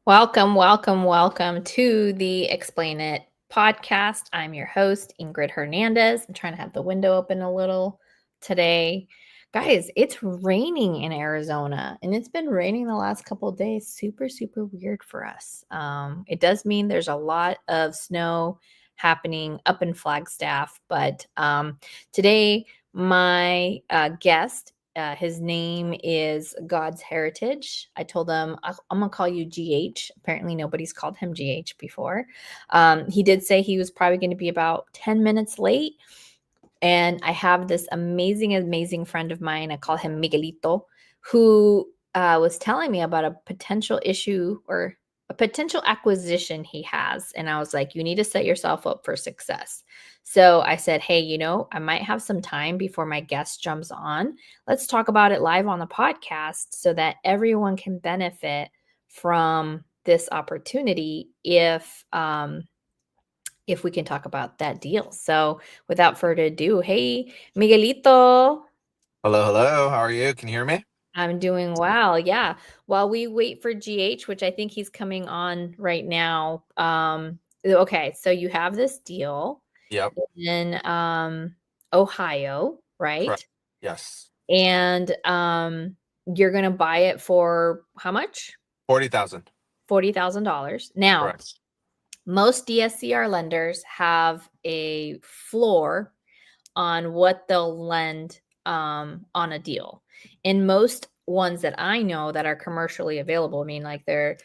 Welcome to the Explain It podcast. I'm your host, Ingrid Hernandez. I'm trying to have the window open a little today. Guys, it's raining in Arizona, and it's been raining the last couple of days. Super weird for us. It does mean there's a lot of snow happening up in Flagstaff, but today my guest, his name is Godsheritage. I told him I'm going to call you GH. Apparently nobody's called him GH before. He did say he was probably going to be about 10 minutes late. And I have this amazing friend of mine. I call him Miguelito, who was telling me about a potential issue or a potential acquisition he has. And I was like, you need to set yourself up for success. So I said, hey, I might have some time before my guest jumps on. Let's talk about it live on the podcast so that everyone can benefit from this opportunity if we can talk about that deal. So without further ado, hey, Miguelito. Hello. How are you? Can you hear me? I'm doing well. Yeah. While we wait for GH, which I think he's coming on right now. Okay. So you have this deal. Yep. In Ohio, right? Correct. Yes. And you're going to buy it for how much? $40,000. $40,000. Now, correct. Most DSCR lenders have a floor on what they'll lend on a deal. And most ones that I know that are commercially available, I mean, like they're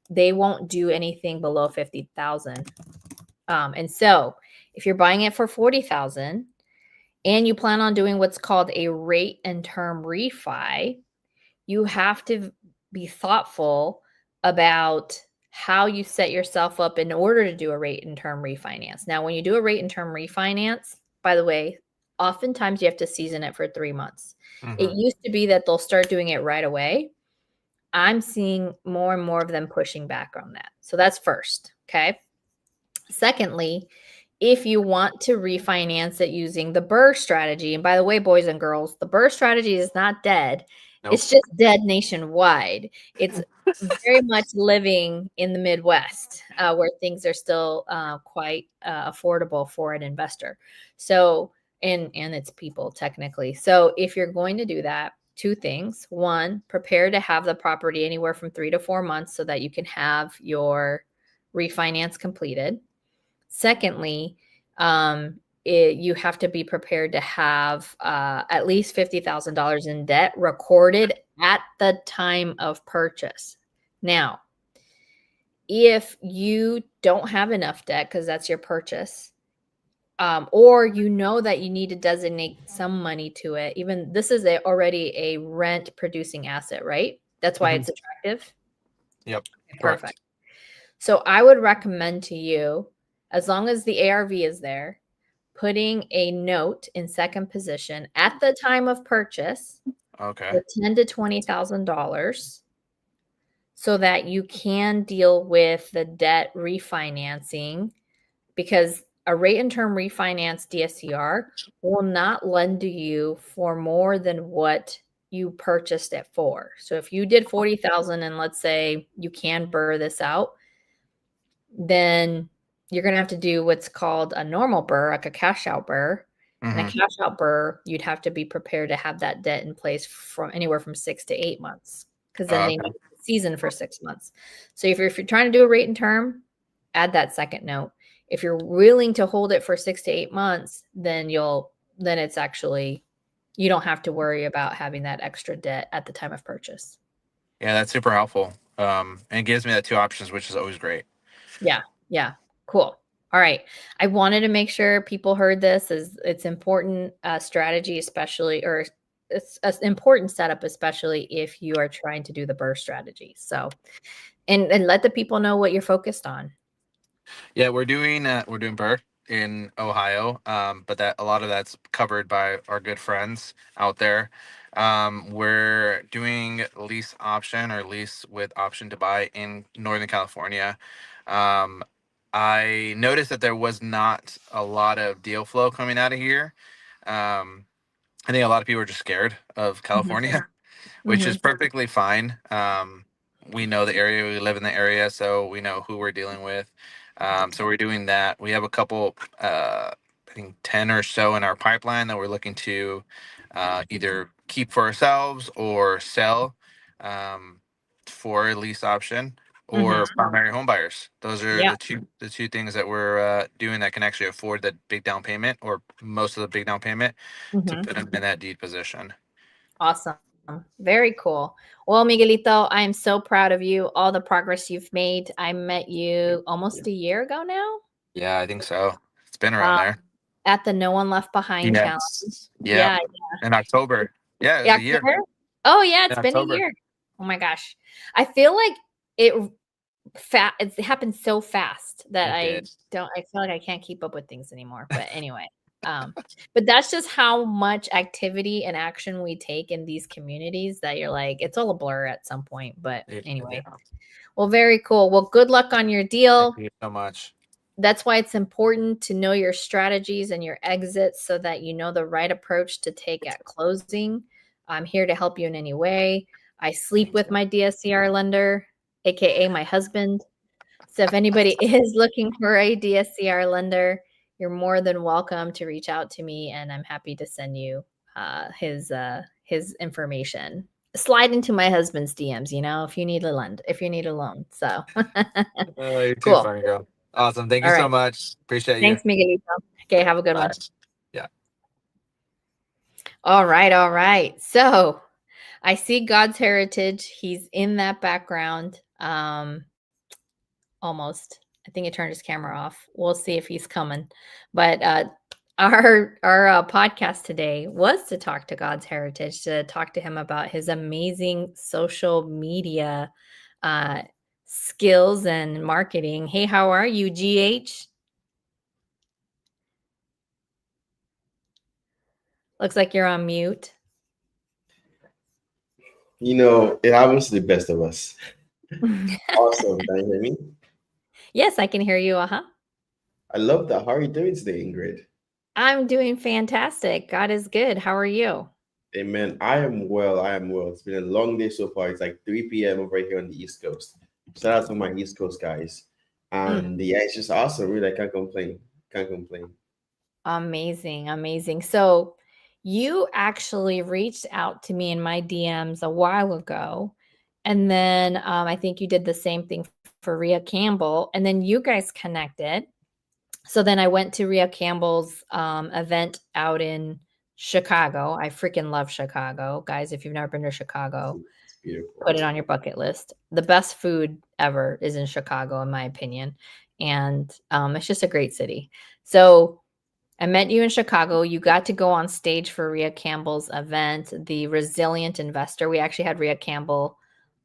they won't do anything below 50,000. And so if you're buying it for 40,000 and you plan on doing what's called a rate and term refi, you have to be thoughtful about how you set yourself up in order to do a rate and term refinance. Now, when you do a rate and term refinance, by the way, oftentimes you have to season it for 3 months. Mm-hmm. It used to be that they'll start doing it right away. I'm seeing more and more of them pushing back on that. So that's first, okay? Secondly, if you want to refinance it using the BRRRR strategy, and by the way, boys and girls, the BRRRR strategy is not dead. Nope. It's just dead nationwide. It's very much living in the Midwest where things are still quite affordable for an investor. So, and it's people technically. So if you're going to do that, 2 things. 1, prepare to have the property anywhere from 3 to 4 months so that you can have your refinance completed. Secondly, you have to be prepared to have at least $50,000 in debt recorded at the time of purchase. Now, if you don't have enough debt because that's your purchase, or that you need to designate some money to it, even this is already a rent producing asset, right? That's why it's attractive. Yep. Perfect. Correct. So I would recommend to you, as long as the ARV is there, putting a note in second position at the time of purchase. Okay. For $10,000 to $20,000 so that you can deal with the debt refinancing, because a rate and term refinance DSCR will not lend to you for more than what you purchased it for. So if you did 40,000 and let's say you can BRRRR this out, then you're going to have to do what's called a normal BRRRR, like a cash out BRRRR. And a cash out BRRRR, you'd have to be prepared to have that debt in place from anywhere from 6 to 8 months, because then they need to season for 6 months. So if you're trying to do a rate and term, add that second note. If you're willing to hold it for 6 to 8 months, then it's actually, you don't have to worry about having that extra debt at the time of purchase. Yeah, that's super helpful. And it gives me that 2 options, which is always great. Yeah. Cool. All right. I wanted to make sure people heard this. It's important strategy, especially, or it's an important setup, especially if you are trying to do the burst strategy. So, and let the people know what you're focused on. Yeah, we're doing Burke in Ohio, but that a lot of that's covered by our good friends out there. We're doing lease option or lease with option to buy in Northern California. Um, I noticed that there was not a lot of deal flow coming out of here. I think a lot of people are just scared of Hmm. California, which Hmm. is perfectly fine. We know the area, we live in the area, so we know who we're dealing with. So we're doing that. We have a couple, I think 10 or so in our pipeline that we're looking to either keep for ourselves or sell um, for a lease option Hmm. or primary home buyers. Those are Yeah. the two things that we're doing that can actually afford the big down payment or most of the big down payment to Hmm. put them in that deed position. Awesome. Very cool. Well, Miguelito, I am so proud of you, all the progress you've made. I met you almost a year ago now. Yeah, I think so. It's been around Um, there. at the No One Left Behind challenge. Yes. Yep. Yeah. In October. Yeah, it was Yeah. a year. October? Oh, yeah, In it's been a October. year. Oh my gosh. I feel like it it happened so fast that It did. I feel like I can't keep up with things anymore. But anyway, but that's just how much activity and action we take in these communities that you're like, it's all a blur at some point. But Yeah. anyway, well, very cool. Well, good luck on your Thank deal. you so much. That's why it's important to know your strategies and your exits so that you know the right approach to take at closing. I'm here to help you in any way. I sleep with my DSCR lender, aka my husband. So if anybody is looking for a DSCR lender, you're more than welcome to reach out to me, and I'm happy to send you his information. Slide into my husband's DMs, if you need if you need a loan. So You're too cool. funny, girl. Awesome. Thank you All so right. much. Appreciate you. Thanks, Miguelito. Okay, have a good Bye. one. Yeah. All right, all right. So I see God's heritage. He's in that background. Almost. I think he turned his camera off. We'll see if he's coming. But our podcast today was to talk to God's heritage, to talk to him about his amazing social media uh, skills and marketing. Hey, how are you, GH? Looks like you're on mute. It happens to the best of us. Awesome. Can you hear me? Yes, I can hear you. Uh-huh. I love that. How are you doing today, Ingrid? I'm doing fantastic. God is good. How are you? Amen. I am well. I am well. It's been a long day so far. It's like 3 p.m. over here on the East Coast. Shout out to my East Coast guys. Mm, And yeah, it's just awesome. Really, I can't complain. Can't complain. amazing. Amazing. So you actually reached out to me in my DMs a while ago. And then I think you did the same thing for Rhea Campbell. And then you guys connected. So then I went to Rhea Campbell's event out in Chicago. I freaking love Chicago. Guys, if you've never been to Chicago, It's beautiful. put it on your bucket list. The best food ever is in Chicago, in my opinion. And it's just a great city. So I met you in Chicago. You got to go on stage for Rhea Campbell's event, The Resilient Investor. We actually had Rhea Campbell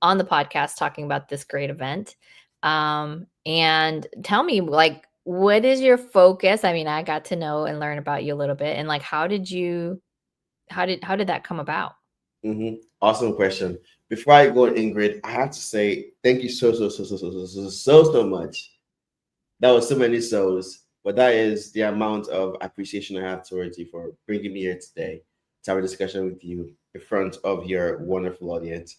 on the podcast talking about this great event. And tell me, like, what is your focus? I mean, I got to know and learn about you a little bit. And like, how did that come about? Awesome question. Before I go, Ingrid, I have to say thank you so much. That was so many souls, but that is the amount of appreciation I have towards you for bringing me here today to have a discussion with you in front of your wonderful audience.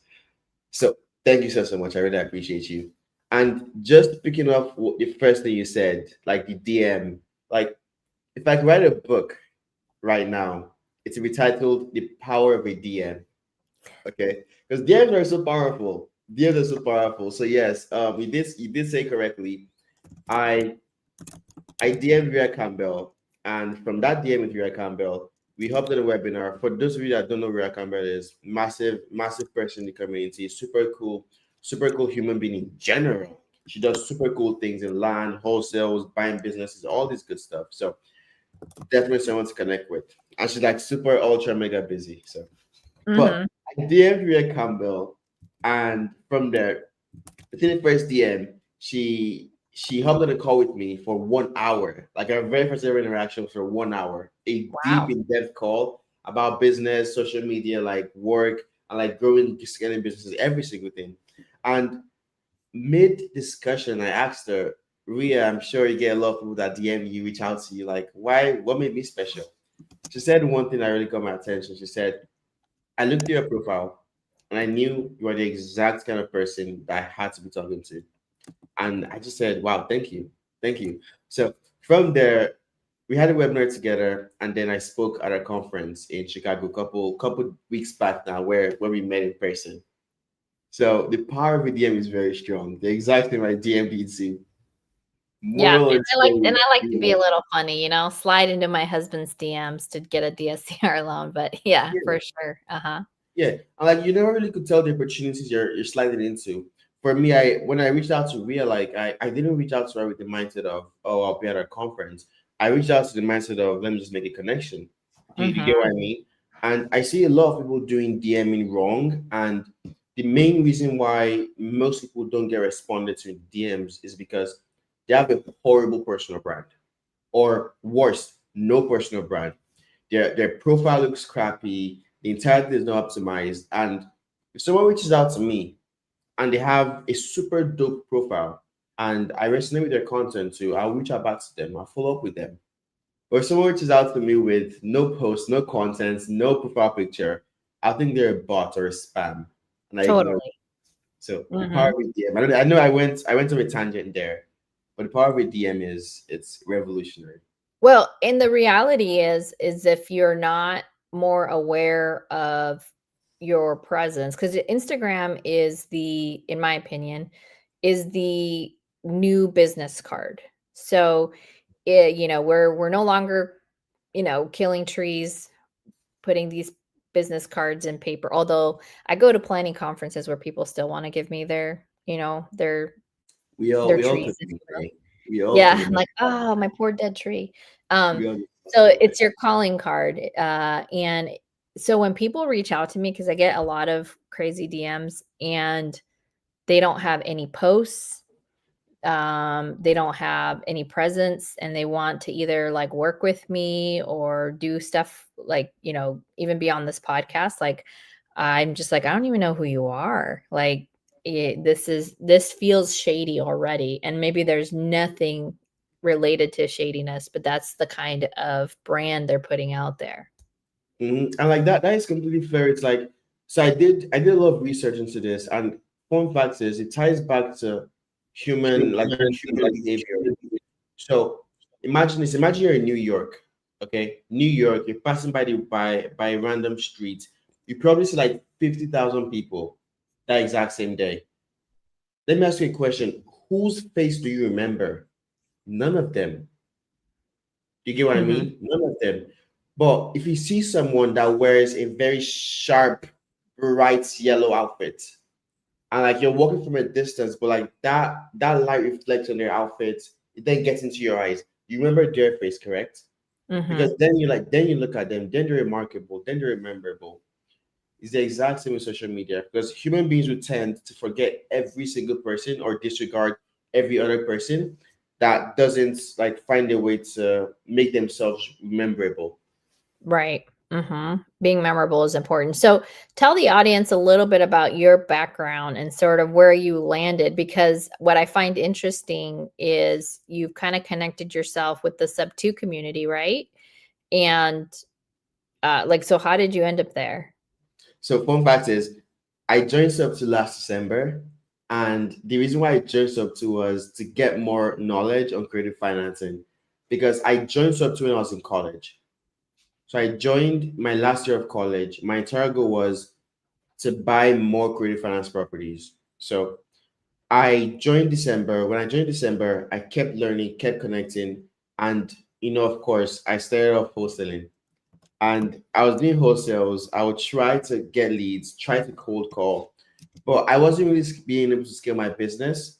So thank you so much. I really appreciate you. And just picking up the first thing you said, like the DM, like if I could write a book right now, it's be titled "The Power of a DM." Okay, because DMs are so powerful. DMs are so powerful. So yes, you did say correctly. I I DM'd Rhea Campbell, and from that DM with Rhea Campbell, we hopped on a webinar. For those of you that don't know who Rhea Campbell is, massive person in the community, super cool human being in general. She does super cool things in land, wholesales, buying businesses, all this good stuff. So definitely someone to connect with. And she's like super ultra mega busy. So But Mhm. I DM'd Rhea Campbell, and from there, within the first DM, she hopped on a call with me for 1 hour, like our very first ever interaction for 1 hour, a deep Wow. in-depth call about business, social media, like work, and like growing, scaling businesses, every single thing. And mid discussion, I asked her, Ria, I'm sure you get a lot of people that DM you, reach out to you, like, why, what made me special? She said one thing that really caught my attention. She said, I looked at your profile and I knew you are the exact kind of person that I had to be talking to. And I just said, wow, thank you. Thank you. So from there, we had a webinar together, and then I spoke at a conference in Chicago couple weeks back now where we met in person. So the power of a DM is very strong. The exact thing my DM did to Yeah, moral and and story. I like to be a little funny, slide into my husband's DMs to get a DSCR loan, but yeah, Yeah. for sure. Uh-huh. Yeah, and like you never really could tell the opportunities you're sliding into. For me, I when I reached out to Ria, like I didn't reach out to her with the mindset of, oh, I'll be at a conference. I reached out to the mindset of, let me just make a connection. Do you Mhm. get what I mean? And I see a lot of people doing DMing wrong, and the main reason why most people don't get responded to in DMs is because they have a horrible personal brand, or worse, no personal brand. Their profile looks crappy. The entire thing is not optimized. And if someone reaches out to me and they have a super dope profile and I resonate with their content too, I'll reach out back to them. I'll follow up with them. Or if someone reaches out to me with no post, no content, no profile picture, I think they're a bot or a spam, and I ignore. Totally. So the power Mhm. of a DM. I know I went on a tangent there, but the power of a DM is it's revolutionary. Well, and the reality is if you're not more aware of your presence, because Instagram is in my opinion, is the new business card. So, we're no longer, killing trees, putting these business cards in paper. Although I go to planning conferences where people still want to give me their We all trees, could if be you will. there. We all Yeah, could I'm be. like, "Oh, my poor dead tree." Um, We all so could be. it's your calling card, and so when people reach out to me, because I get a lot of crazy DMs and they don't have any posts, they don't have any presence, and they want to either, like, work with me or do stuff, like, even be on this podcast, like, I'm just like, "I don't even know who you are." Like, this feels shady already, and maybe there's nothing related to shadiness, but that's the kind of brand they're putting out there. And like that is completely fair. It's like, so I did a lot of research into this, and fun fact is it ties back to human behavior. So imagine this. Imagine you're in New York. Okay, New York. You're passing by a random street. You probably see like 50,000 people that exact same day. Let me ask you a question. Whose face do you remember? None of them. You get what I Mhm. mean? None of them. But if you see someone that wears a very sharp, bright yellow outfit, and like you're walking from a distance, but like that light reflects on their outfit, it then gets into your eyes. You remember their face, correct? Because Mhm. then you look at them, then they're remarkable, then they're memorable. It's the exact same with social media because human beings would tend to forget every single person or disregard every other person that doesn't like find a way to make themselves memorable. Right. Being memorable is important. So tell the audience a little bit about your background and sort of where you landed, because what I find interesting is you've kind of connected yourself with the sub two community, right? And so how did you end up there? So fun fact is I joined Sub to last December, and the reason why I joined Sub to was to get more knowledge on creative financing because I joined Sub to when I was in college. So I joined my last year of college. My entire goal was to buy more creative finance properties. So I joined December. When I joined December, I kept learning, kept connecting, and of course, I started off wholesaling. And I was doing wholesales. I would try to get leads, try to cold call, but I wasn't really being able to scale my business,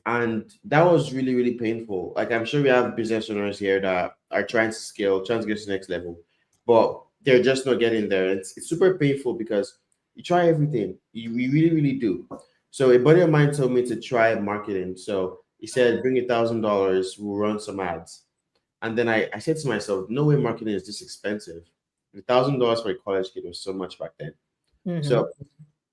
and that was really, really painful. Like I'm sure we have business owners here that are trying to scale, trying to get to the next level, but they're just not getting there. It's super painful because you try everything. You really, really do. So a buddy of mine told me to try marketing. So he said, bring $1,000, we'll run some ads. And then I said to myself, no way marketing is this expensive. $1,000 for a college kid was so much back then. Mhm. So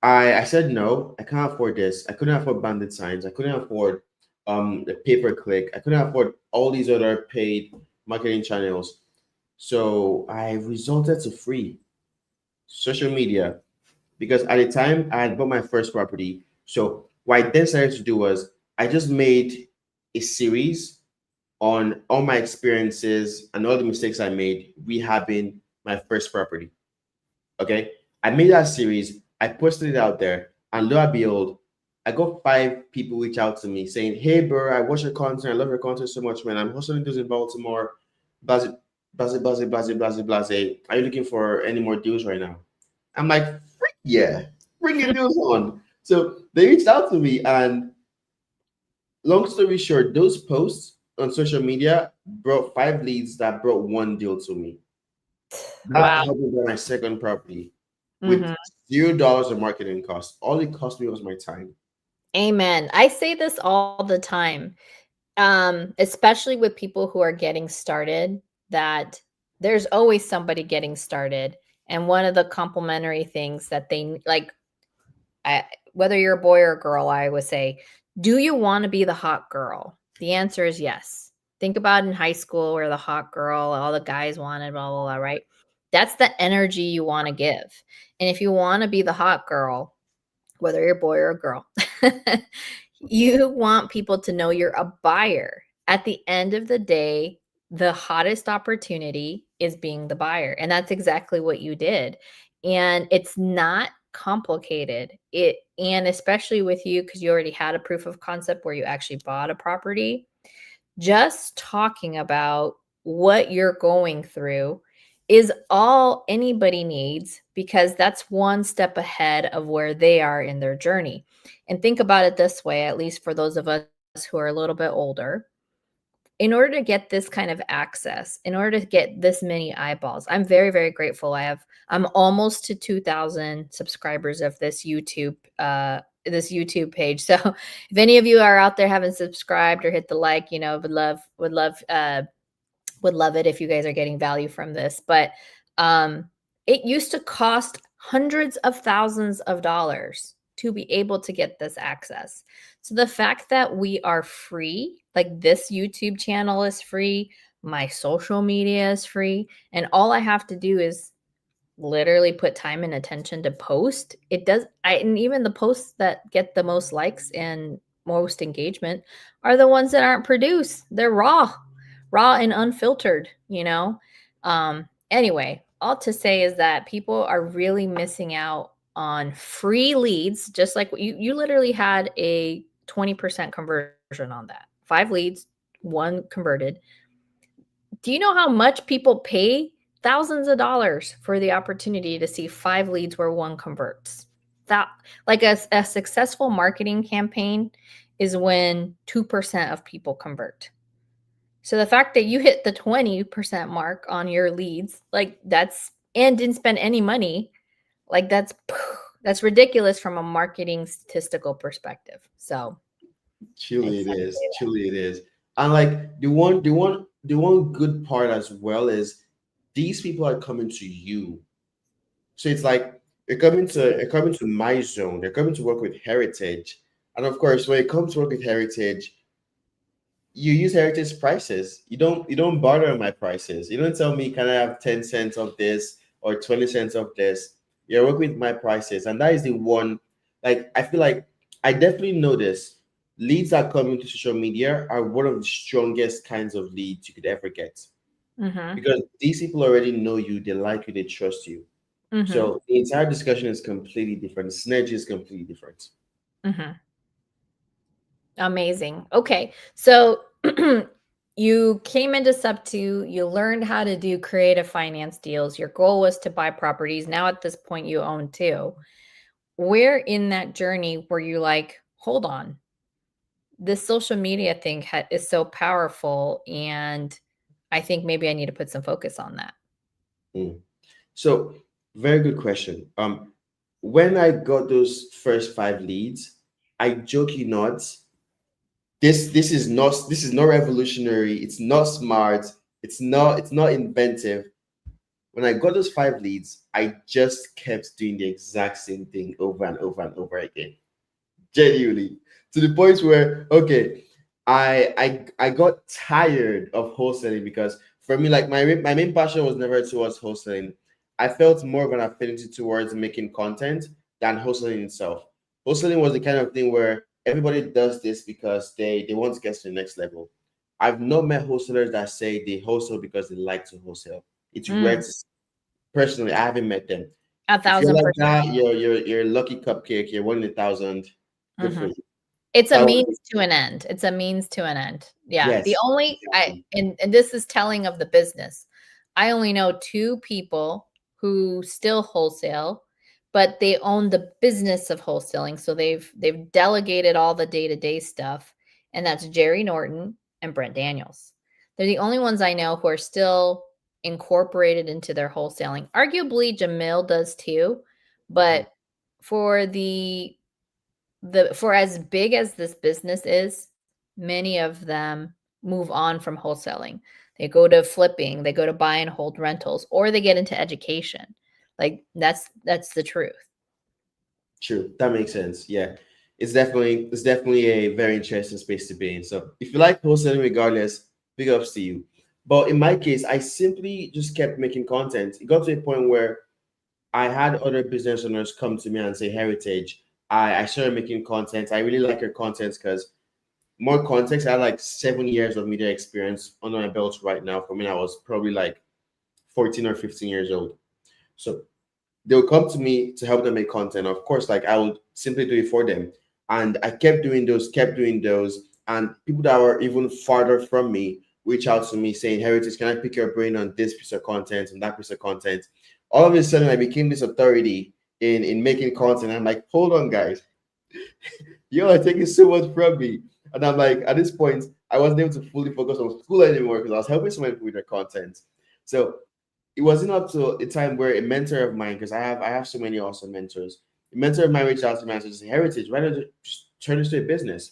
I said no, I can't afford this. I couldn't afford bandit signs. I couldn't afford the pay per click. I couldn't afford all these other paid marketing channels. So I resorted to free social media because at the time I had bought my first property. So what I then started to do was I just made a series on all my experiences and all the mistakes I made rehabbing my first property. Okay. I made that series, I posted it out there, and lo and behold, I got 5 people reach out to me saying, hey, bro, I watch your content. I love your content so much, man. I'm hustling this in Baltimore. Blase, blase, blase, blase, blase, blase. Are you looking for any more deals right now? I'm like, freak yeah, bring your deals on. So they reached out to me, and long story short, those posts on social media brought 5 leads that brought 1 deal to me. That Wow. helped me buy my second property with Mhm. $0 of marketing cost. All it cost me was my time. Amen. I say this all the time, especially with people who are getting started, that there's always somebody getting started. And one of the complimentary things that they like, whether you're a boy or a girl, I would say, do you want to be the hot girl? The answer is yes. Think about in high school where the hot girl, all the guys wanted, blah, blah, blah, right? That's the energy you want to give. And if you want to be the hot girl, whether you're a boy or a girl, you want people to know you're a buyer. At the end of the day, the hottest opportunity is being the buyer. And that's exactly what you did. And it's not complicated. And especially with you, because you already had a proof of concept where you actually bought a property, just talking about what you're going through is all anybody needs, because that's one step ahead of where they are in their journey. And think about it this way, at least for those of us who are a little bit older, in order to get this kind of access, in order to get this many eyeballs, I'm very, very grateful. I'm almost to 2,000 subscribers of this YouTube page. So if any of you are out there haven't subscribed or hit the like, would love it if you guys are getting value from this. But it used to cost hundreds of thousands of dollars to be able to get this access. So the fact that we are free, like this YouTube channel is free, my social media is free, and all I have to do is literally put time and attention to post. And even the posts that get the most likes and most engagement are the ones that aren't produced. They're raw and unfiltered, Anyway, all to say is that people are really missing out on free leads, just like you literally had a 20% conversion on that. 5 leads, 1 converted. Do you know how much people pay thousands of dollars for the opportunity to see 5 leads where 1 converts? That, like a successful marketing campaign is when 2% of people convert. So the fact that you hit the 20% mark on your leads, and didn't spend any money, that's ridiculous from a marketing statistical perspective. So Truly it is. Truly it is. And like the one good part as well is these people are coming to you. So it's like they're coming to my zone. They're coming to work with Heritage. And of course, when it comes to work with Heritage, you use Heritage prices. You don't barter on my prices. You don't tell me, can I have 10 cents of this or 20 cents of this? You work with my prices. And that is the one, like, I feel like I definitely notice leads that come into social media are one of the strongest kinds of leads you could ever get. Because these people already know you, they like you, they trust you. So the entire discussion is completely different. The synergy is completely different. Amazing. Okay. So you came into Sub 2, you learned how to do creative finance deals. Your goal was to buy properties. Now at this point you own 2. Where in that journey were you like, hold on, this social media thing is so powerful, and I think maybe I need to put some focus on that? So, very good question. When I got those first 5 leads, I joke you not, this is not revolutionary. It's not smart. It's not inventive. When I got those 5 leads, I just kept doing the exact same thing over and over and over again. Genuinely, to the point where, okay, I got tired of wholesaling, because for me, like, my main passion was never towards wholesaling. I felt more of an affinity towards making content than wholesaling itself. Wholesaling was the kind of thing where everybody does this because they want to get to the next level. I've not met wholesalers that say they wholesale because they like to wholesale. It's rare to personally. I haven't met them. If you're like 1,000%. that, you're a lucky cupcake. You're 1 in 1,000. Good for Mhm. you. It's a That would be, means to an end. It's a means to an end. Yeah. The yes, only exactly. and this is telling of the business. I only know 2 people who still wholesale, but they own the business of wholesaling. So they've delegated all the day-to-day stuff, and that's Jerry Norton and Brent Daniels. They're the only ones I know who are still incorporated into their wholesaling. Arguably Jamil does too, Mhm. but for for as big as this business is, many of them move on from wholesaling. They go to flipping, they go to buy and hold rentals, or they get into education. Like that's the truth. True. That makes sense. Yeah. It's definitely a very interesting space to be in. So if you like wholesaling regardless, big ups to you. But in my case, I simply just kept making content. It got to a point where I had other business owners come to me and say, Heritage, I started making content. I really like your content because, more context, I had like 7 years of media experience under my belt right now. For me, I was probably like 14 or 15 years old. So they'll come to me to help them make content. Of course, like, I would simply do it for them. And I kept doing those. And people that were even farther from me reach out to me saying, Heritage, can I pick your brain on this piece of content and that piece of content? All of a sudden, I became this authority in making content. I'm like, hold on, guys. You are taking so much from me. And I'm like, at this point, I wasn't able to fully focus on school anymore because I was helping so many people with their content. So it wasn't up to a time where a mentor of mine, because I have so many awesome mentors. A mentor of mine reached out to me and said, Heritage, why don't you just turn this to a business?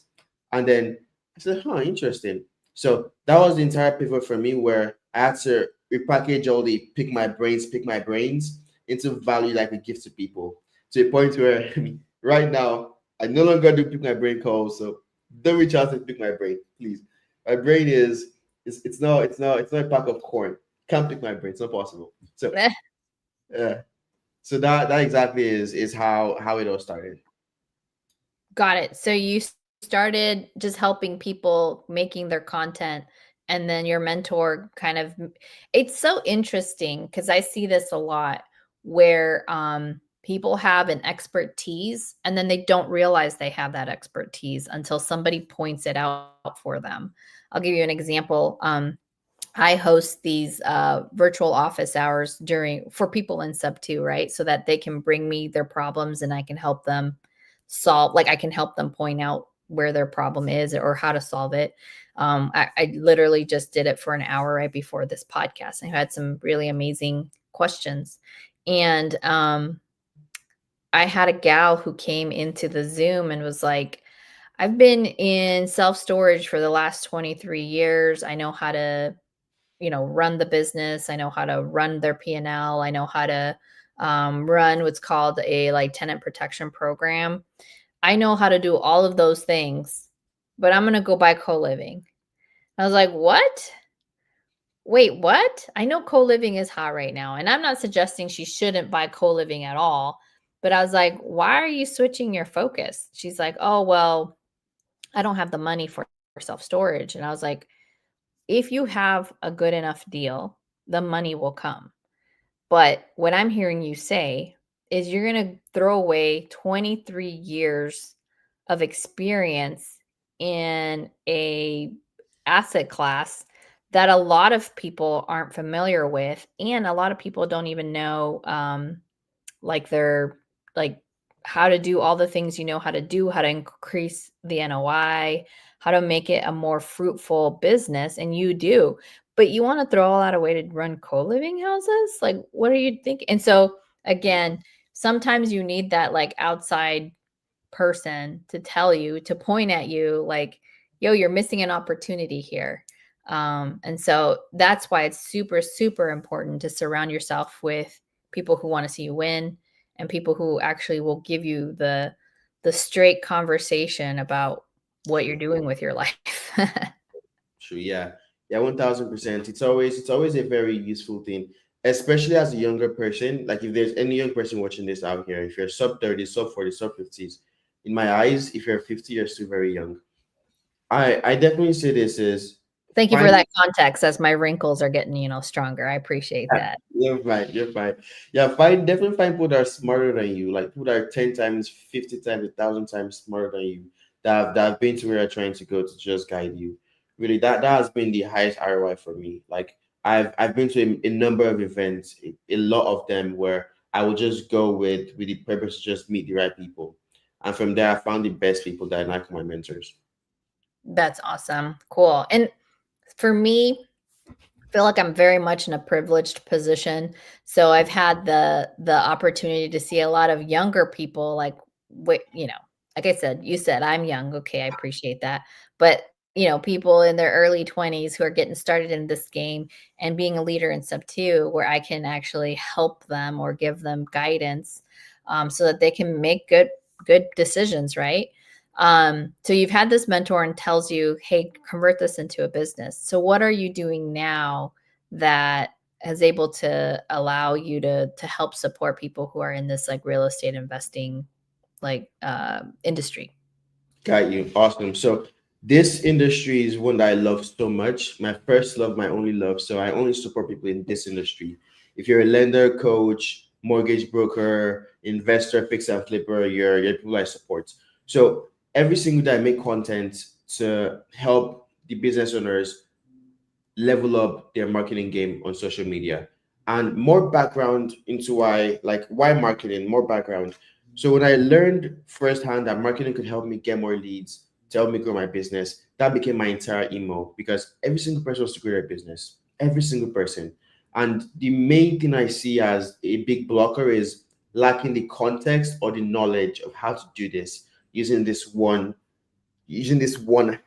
And then I said, huh, interesting. So that was the entire pivot for me, where I had to repackage all the pick my brains into value that I could give to people, to a point where right now I no longer do pick my brain calls. So don't reach out to pick my brain, please. My brain is it's not a pack of corn. Can't pick my brain. It's not possible. So yeah. So that exactly is how it all started. Got it. So you started just helping people making their content, and then your mentor kind of it's so interesting because I see this a lot where people have an expertise and then they don't realize they have that expertise until somebody points it out for them. I'll give you an example. I host these virtual office hours during for people in sub 2, right? So that they can bring me their problems and I can help them solve, like I can help them point out where their problem is or how to solve it. I literally just did it for an hour right before this podcast. I had some really amazing questions. And I had a gal who came into the Zoom and was like, I've been in self-storage for the last 23 years. I know how to run the business. I know how to run their P&L. I know how to run what's called a like tenant protection program. I know how to do all of those things, but I'm going to go buy co-living. I was like, what? Wait, what? I know co-living is hot right now. And I'm not suggesting she shouldn't buy co-living at all. But I was like, why are you switching your focus? She's like, oh, well, I don't have the money for self-storage. And I was like, if you have a good enough deal, the money will come. But what I'm hearing you say is you're going to throw away 23 years of experience in a asset class that a lot of people aren't familiar with, and a lot of people don't even know like they're like how to do all the things you know how to do, how to increase the NOI, how to make it a more fruitful business, and you do. but you want to throw all that away to run co-living houses? Like, what are you thinking? And so again, sometimes you need that like outside person to tell you, to point at you like, yo, you're missing an opportunity here. And so that's why it's super, super important to surround yourself with people who want to see you win and people who actually will give you the straight conversation about what you're doing with your life. True. Yeah. Yeah. 1000%. It's always a very useful thing, especially as a younger person. Like if there's any young person watching this out here, if you're sub 30, sub 40, sub 50s, in my eyes, if you're 50, you're still very young. I definitely say this is Thank you for find. that context as my wrinkles are getting, stronger. I appreciate that. You're fine. You're fine. Yeah, definitely find people that are smarter than you, like people that are 10 times, 50 times, 1,000 times smarter than you, that have been to where you're trying to go to just guide you. Really, that has been the highest ROI for me. Like I've been to a number of events, a lot of them where I will just go with the purpose to just meet the right people. And from there I found the best people that are like my mentors. That's awesome. Cool. And for me, I feel like I'm very much in a privileged position. So I've had the opportunity to see a lot of younger people like like I said, you said I'm young. Okay, I appreciate that. But people in their early 20s who are getting started in this game and being a leader in sub 2 where I can actually help them or give them guidance so that they can make good decisions, right? So you've had this mentor and tells you, hey, convert this into a business. So what are you doing now that is able to allow you to help support people who are in this like real estate investing like industry? Got you. Awesome. So this industry is one that I love so much. My first love, my only love. So I only support people in this industry. If you're a lender, coach, mortgage broker, investor, fix and flipper, you're people I support. So every single day I make content to help the business owners level up their marketing game on social media. And more background into why marketing, more background. So when I learned firsthand that marketing could help me get more leads to help me grow my business, that became my entire emo because every single person wants to grow their business. Every single person. And the main thing I see as a big blocker is lacking the context or the knowledge of how to do this using this one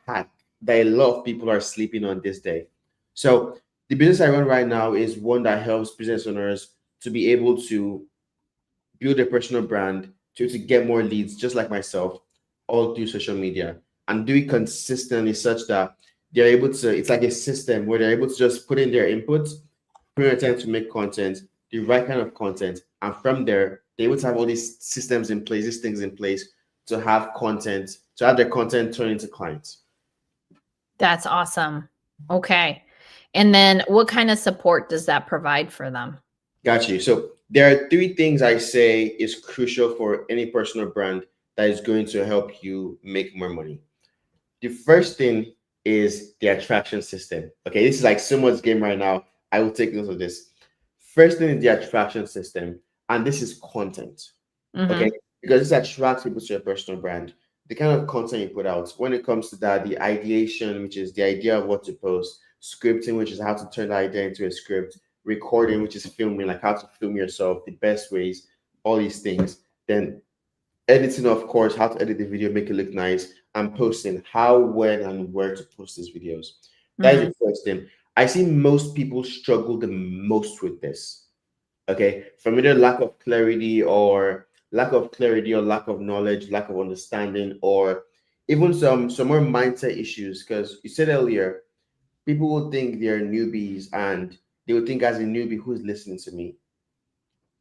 hack that a lot of people are sleeping on this day. So the business I run right now is one that helps business owners to be able to build a personal brand, to get more leads, just like myself, all through social media, and do it consistently such that they're able to, it's like a system where they're able to just put in their input, put in their time to make content, the right kind of content. And from there, they're able to have all these systems in place, these things in place to have content, to have their content turn into clients. That's awesome. Okay. And then what kind of support does that provide for them? Got you. So there are three things I say is crucial for any personal brand that is going to help you make more money. The first thing is the attraction system. Okay, this is like someone's game right now. I will take note of this. First thing is the attraction system, and this is content. Okay, because this attracts people to your personal brand. The kind of content you put out. When it comes to that, the ideation, which is the idea of what to post, scripting, which is how to turn the idea into a script, recording, which is filming, like how to film yourself, the best ways, all these things. Then editing, of course, how to edit the video, make it look nice, and posting, how, when, and where to post these videos. That is the first thing. I see most people struggle the most with this. Okay, from either lack of clarity or lack of knowledge, lack of understanding, or even some more mindset issues. Because you said earlier, people will think they're newbies and they would think as a newbie, who's listening to me?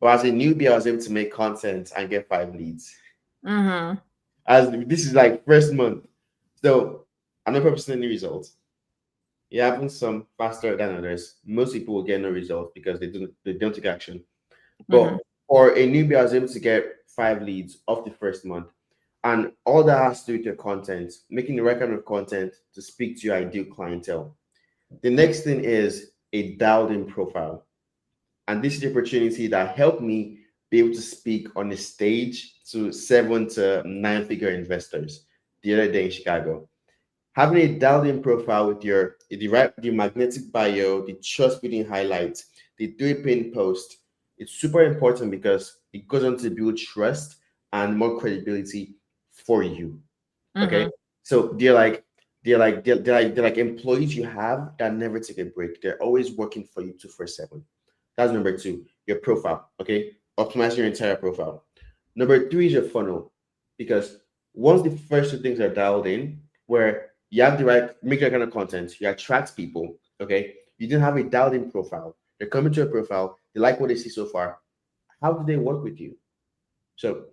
But as a newbie, I was able to make content and get 5 leads. As this is like first month, so I'm not posting any results. It happens some faster than others. Most people will get no results because they don't take action. But for a newbie, I was able to get 5 leads off the first month. And all that has to do with your content, making the right kind of content to speak to your ideal clientele. The next thing is a dialed in profile. And this is the opportunity that helped me be able to speak on a stage to 7 to 9 figure investors the other day in Chicago. Having a dialed in profile with the magnetic bio, the trust building highlights, the 3 pin post, it's super important because it goes on to build trust and more credibility for you. Okay. Mm-hmm. So they're like employees you have that never take a break. They're always working for you 24/7. That's number two, your profile. Okay. Optimize your entire profile. Number three is your funnel. Because once the first two things are dialed in, where you have the right, make the right kind of content, you attract people, okay? You didn't have a dialed in profile. They're coming to a profile, they like what they see so far. How do they work with you? So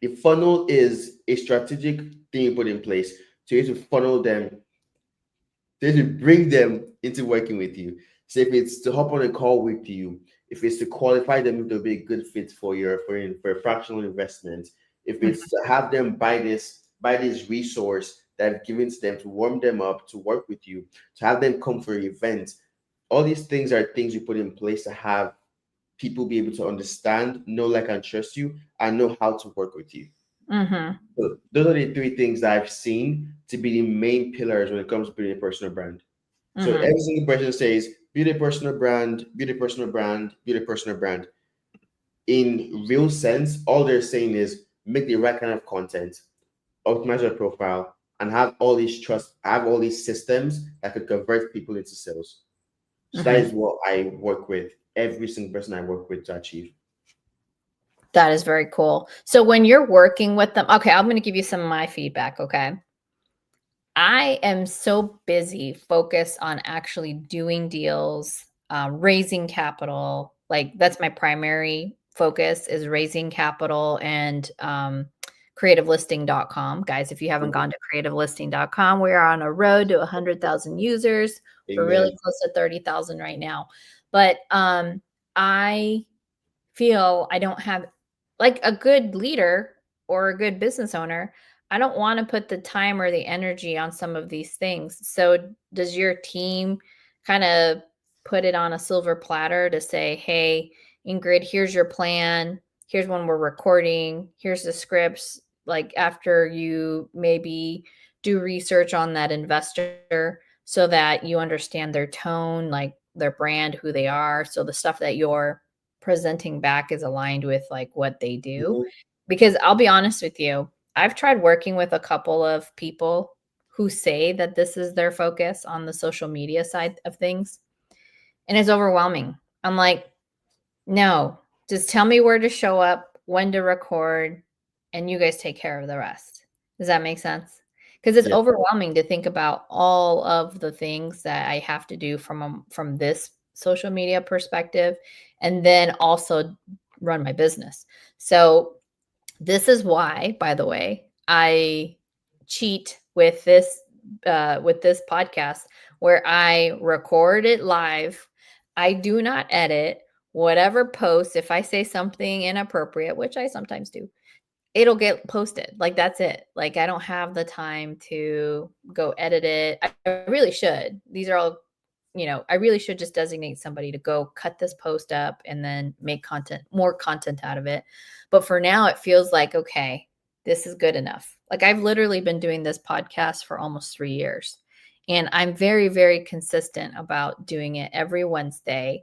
the funnel is a strategic thing you put in place to to funnel them, to bring them into working with you. So if it's to hop on a call with you, if it's to qualify them to be a good fit for for a fractional investment, if it's to have them buy this resource that I've given to them to warm them up to work with you, to have them come for events, all these things are things you put in place to have people be able to understand, know, like, and trust you, and know how to work with you. Mm-hmm. So those are the three things that I've seen to be the main pillars when it comes to building a personal brand. So Mm-hmm. every single person says, build a personal brand, build a personal brand, build a personal brand. In real sense, all they're saying is make the right kind of content, optimize your profile, and have all these have all these systems that could convert people into sales. So that Mm-hmm. is what I work with every single person I work with to achieve. That is very cool. So when you're working with them, okay, I'm going to give you some of my feedback. Okay. I am so busy focused on actually doing deals, raising capital. Like that's my primary focus is raising capital and creativelisting.com. Guys, if you haven't gone to creativelisting.com, we are on a road to 100,000 users. We're really Amen. close to 30,000 right now. But I feel I don't have like a good leader or a good business owner. I don't want to put the time or the energy on some of these things. So, does your team kind of put it on a silver platter to say, hey, Ingrid, here's your plan. Here's when we're recording. Here's the scripts. Like, after you maybe do research on that investor so that you understand their tone, like their brand, who they are. So, the stuff that you're presenting back is aligned with like what they do. Mhm. Because I'll be honest with you, I've tried working with a couple of people who say that this is their focus on the social media side of things, and it's overwhelming. I'm like, no, just tell me where to show up, when to record, and you guys take care of the rest. Does that make sense? Because it's Yeah. overwhelming to think about all of the things that I have to do from this social media perspective, and then also run my business. So this is why, by the way, I cheat with this podcast where I record it live. I do not edit whatever post. If I say something inappropriate, which I sometimes do, it'll get posted. Like that's it. Like I don't have the time to go edit it. I really should. These are all, I really should just designate somebody to go cut this post up and then make more content out of it. But for now, it feels like, okay, this is good enough. Like I've literally been doing this podcast for almost 3 years. And I'm very, very consistent about doing it every Wednesday.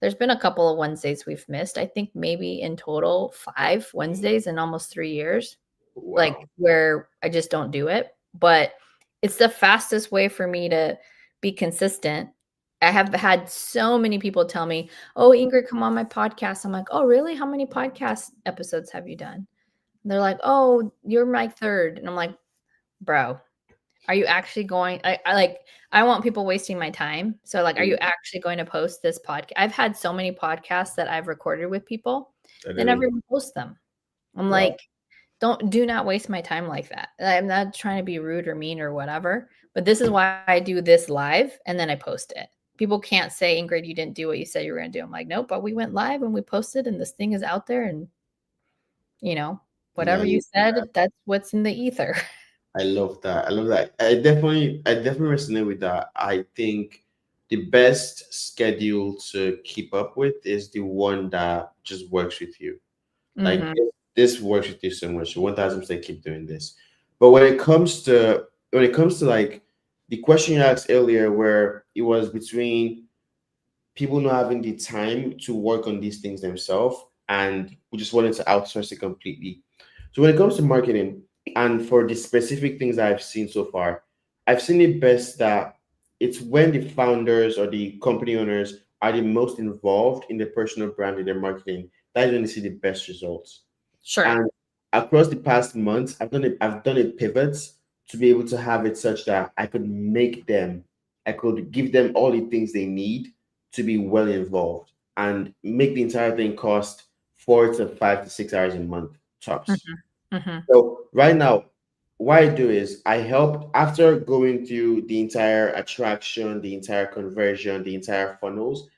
There's been a couple of Wednesdays we've missed. I think maybe in total 5 Wednesdays in almost 3 years, like Wow. where I just don't do it. But it's the fastest way for me to be consistent. I have had so many people tell me, "Oh, Ingrid, come on my podcast." I'm like, "Oh, really? How many podcast episodes have you done?" And they're like, "Oh, you're my third." And I'm like, "Bro, are you actually going I want people wasting my time. So like, are you actually going to post this podcast?" I've had so many podcasts that I've recorded with people, they never even post them. I'm Wow. like, do not waste my time like that. I'm not trying to be rude or mean or whatever, but this is why I do this live and then I post it. People can't say, Ingrid, you didn't do what you said you were going to do. I'm like, nope, but we went live and we posted and this thing is out there and, you know, Yeah, whatever you said, that's what's in the ether. I love that. I love that. I definitely resonate with that. I think the best schedule to keep up with is the one that just works with you. Like Mhm. this works with you so much. So 1000% keep doing this. But when it comes to like the question you asked earlier, where it was between people not having the time to work on these things themselves and we just wanted to outsource it completely. So when it comes to marketing and for the specific things I've seen so far, I've seen it best that it's when the founders or the company owners are the most involved in the personal brand in their marketing that is when you see the best results. Sure. And across the past months, I've done a pivot to be able to have it such that I could give them all the things they need to be well involved and make the entire thing cost 4 to 5 to 6 hours a month tops. Mm-hmm. So right now, what I do is I help after going through the entire attraction, the entire conversion, the entire funnels,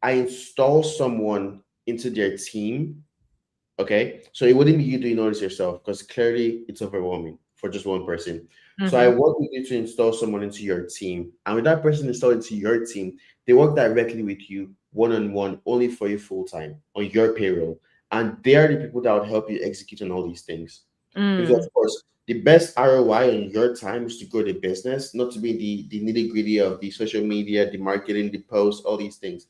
I install someone into their team. Okay. So it wouldn't be you doing all this yourself because clearly it's overwhelming for just one person. So I Mm-hmm. work with you to install someone into your team. And with that person installed into your team, they work directly with you one on one, only for you full time on your payroll. And they are the people that would help you execute on all these things. Because, Mm. of course, the best ROI on your time is to grow the business, not to be the nitty gritty of the social media, the marketing, the posts, all these things.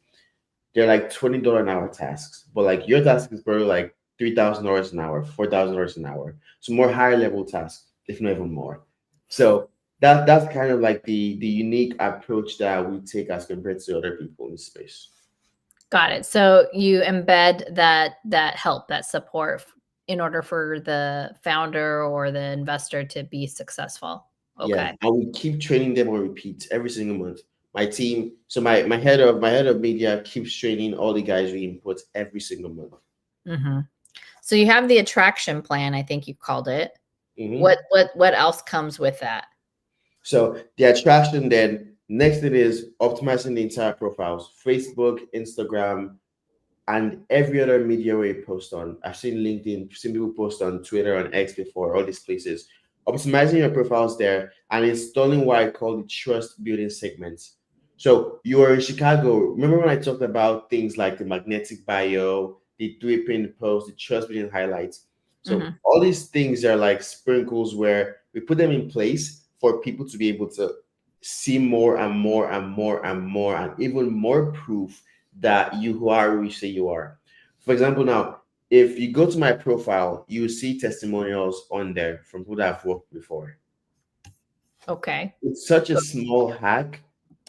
They're like $20 an hour tasks, but like your task is probably like $3,000 an hour, $4,000 an hour. So more higher level tasks, if not even more. So that's kind of like the unique approach that we take as compared to other people in the space. Got it. So you embed that help, that support in order for the founder or the investor to be successful. Yeah, Okay. and we keep training them on repeat every single month. My team, so my head of media keeps training all the guys we input every single month. Mm-hmm. So you have the attraction plan, I think you called it. Mhm. What else comes with that? So the attraction then next thing is optimizing the entire profiles, Facebook, Instagram, and every other media we post on. I've seen LinkedIn, seen people post on Twitter and X before, all these places. Optimizing your profiles there and installing what I call the trust building segments. So you are in Chicago. Remember when I talked about things like the magnetic bio, the 3-pin post, the trust building highlights? So Mm-hmm. all these things are like sprinkles where we put them in place for people to be able to see more and more and more and more and even more proof that you who are who you say you are. For example, now, if you go to my profile, you see testimonials on there from people that I've worked before. Okay. It's such a small hack,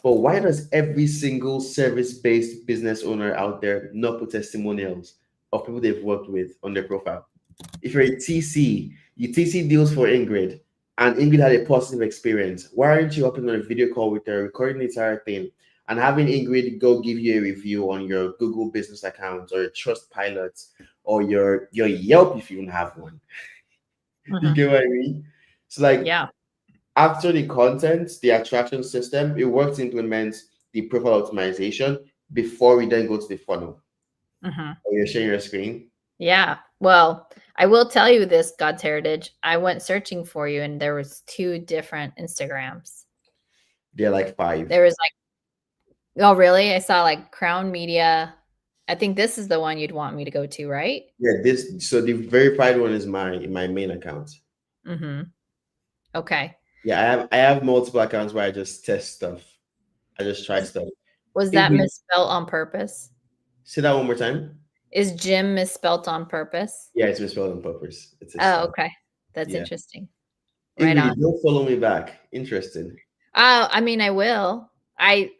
but why does every single service-based business owner out there not put testimonials of people they've worked with on their profile? If you're a TC, you TC deals for Ingrid, and Ingrid had a positive experience. Why aren't you hopping on a video call with her, recording the entire thing, and having Ingrid go give you a review on your Google business account or your Trust Pilot or your Yelp if you even have one? You Mm-hmm. get what I mean? So like Yeah. after the content, the attraction system, it works to implement the profile optimization before we then go to the funnel. Mm-hmm. Oh, you're sharing your screen? Yeah. Well, I will tell you this, Godsheritage. I went searching for you and there was 2 different Instagrams. They're like 5. There was like, oh really? I saw like Crown Media. I think this is the one you'd want me to go to, right? Yeah, so the verified one is my main account. Mm-hmm. Okay. Yeah, I have multiple accounts where I just test stuff. I just try stuff. Was that Ingrid, misspelled on purpose? say that one more time. Is Jim misspelled on purpose? Yeah, it's misspelled on purpose. It's a Oh, style. okay. That's Yeah. interesting. Right Ingrid, on. don't follow me back. Interesting. I mean, I will. I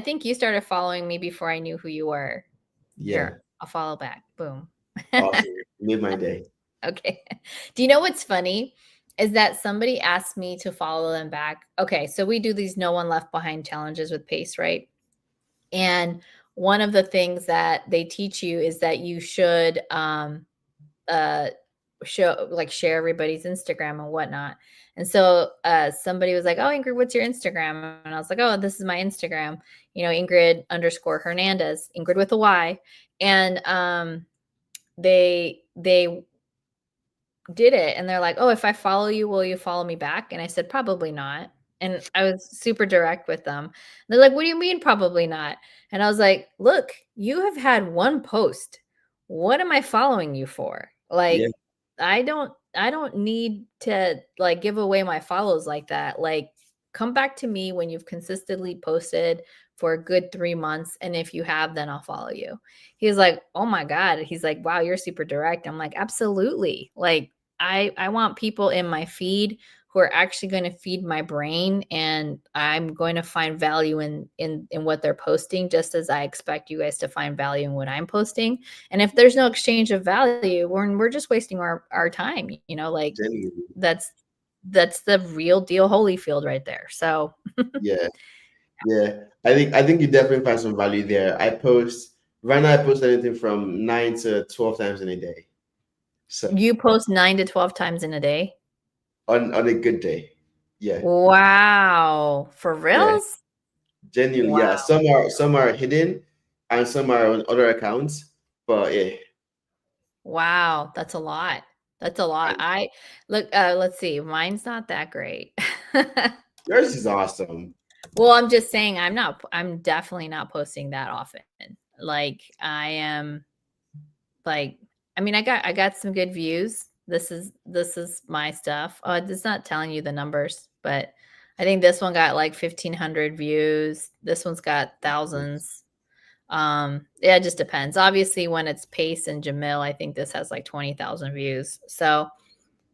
think you started following me before I knew who you were. Yeah. Here, I'll follow back. Boom. Awesome. Made my day. Okay. Do you know what's funny? Is that somebody asked me to follow them back. Okay, so we do these no one left behind challenges with Pace, right? And one of the things that they teach you is that you should uh share everybody's Instagram and whatnot. And so somebody was like, "Oh, Ingrid, what's your Instagram?" And I was like, "Oh, this is my Instagram. Ingrid _ Hernandez, Ingrid with a Y." And they did it, and they're like, "Oh, if I follow you, will you follow me back?" And I said, "Probably not." And I was super direct with them. And they're like, "What do you mean, probably not?" And I was like, "Look, you have had one post. What am I following you for? Yeah. I don't need to like give away my follows like that. Like, come back to me when you've consistently posted for a good 3 months. And if you have, then I'll follow you. He's like, oh my God. He's like, wow, you're super direct. I'm like, absolutely. Like, I want people in my feed who are actually going to feed my brain, and I'm going to find value in what they're posting, just as I expect you guys to find value in what I'm posting. And if there's no exchange of value, we're just wasting our time, you know, like Genuinely. that's the real deal Holyfield right there. So Yeah. Yeah. I think you definitely find some value there. I post right now, I post anything from 9 to 12 times in a day. So you post 9 to 12 times in a day. on a good day. Yeah. Wow. For Yeah. reals? Genuinely, yeah. Wow. Some are hidden and some are on other accounts. But yeah. Wow. That's a lot. That's a lot. And I look, let's see. Mine's not that great. yours is awesome. Well, I'm just saying I'm definitely not posting that often. Like I am like I mean I got some good views. This is my stuff. Oh, it's not telling you the numbers, but I think this one got like 1,500 views. This one's got thousands. Yeah, it just depends. Obviously, when it's Pace and Jamil, I think this has like 20,000 views. So